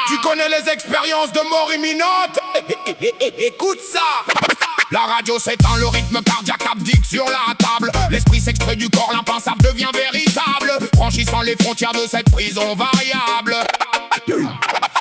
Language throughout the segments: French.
Tu connais les expériences de mort imminente? Écoute ça. La radio s'éteint, le rythme cardiaque abdique sur la table. L'esprit s'extrait du corps, l'impensable devient véritable, franchissant les frontières de cette prison variable.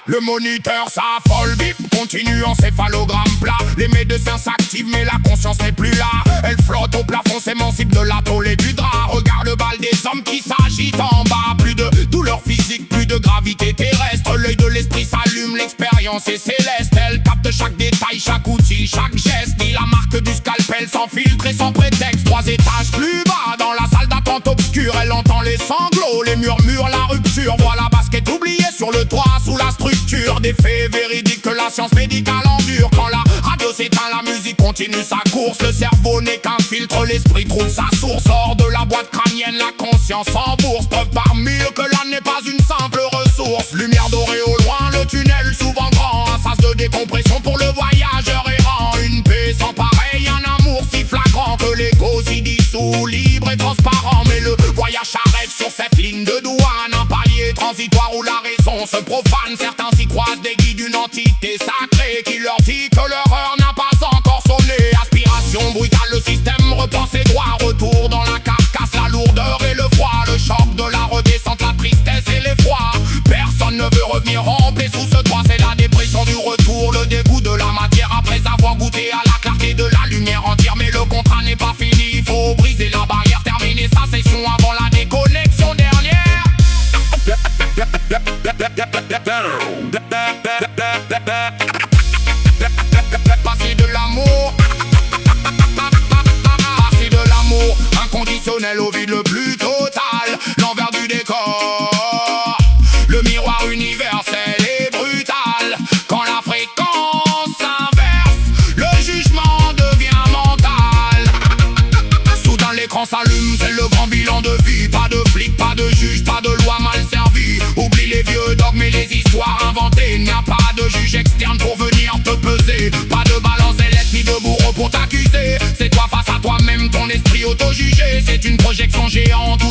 Le moniteur s'affole, bip, continue encéphalogramme plat. Les médecins s'activent mais la conscience n'est plus là. Elle flotte au plafond, s'émancipe de l'atoll et du drap. Regarde le bal des hommes qui s'agitent en bas. Plus de douleur physique, plus de gravité terrestre. L'œil de l'esprit s'allume, l'expérience est céleste. Elle capte chaque détail, chaque outil, chaque geste. Ni la marque du scalpel sans filtre et sans prétexte. 3 étages plus bas, dans la salle d'attente obscure, elle entend les sanglots, les murmures, la rupture. Voit la basket oubliée sur le toit, sous la structure. Des faits véridiques que la science médicale endure. Quand la radio s'éteint, la musique continue sa course. Le cerveau n'est qu'un filtre, l'esprit trouve sa source. Hors de la boîte crânienne, la conscience en bourse. Preuve par mille que là n'est pas une simple ressource. Lumière dorée au loin, le tunnel souvent grand. Un sas de décompression pour le voyageur errant. Une paix sans pareil, un amour si flagrant que l'ego s'y dissout, libre et transparent. Mais le voyage s'arrête sur cette ligne de douane. Un palier transitoire où la raison se profane. Certains s'y croisent des guides d'une entité sacrée qui leur dit que leur heure n'a pas encore sonné. Aspiration brutale, le système repensé droit. Retour dans la carcasse, la lourdeur et le froid. Le choc de la redescente, la tristesse et l'effroi. Personne ne veut revenir en paix sous ce toit. C'est la dépression du retour, le dégoût de la matière après avoir goûté à la clarté de la lumière entière. Mais le contrat n'est pas fini, il faut briser la barrière, terminer sa session avant la déconnexion dernière. Passer de l'amour, passer de l'amour inconditionnel au vide le plus total. L'envers du décor, le miroir universel et brutal. Quand la fréquence s'inverse, le jugement devient mental. Soudain l'écran s'allume, c'est le grand bilan de vie. Pas de flic, pas de juge, pas de loi mal servie. Oublie les vieux dogmes et les histoires inventées. Il n'y a pas de juge externe pour venir te peser. Pas de balance céleste ni de bourreau pour t'accuser. C'est toi face à toi-même, ton esprit auto-jugé. C'est une projection géante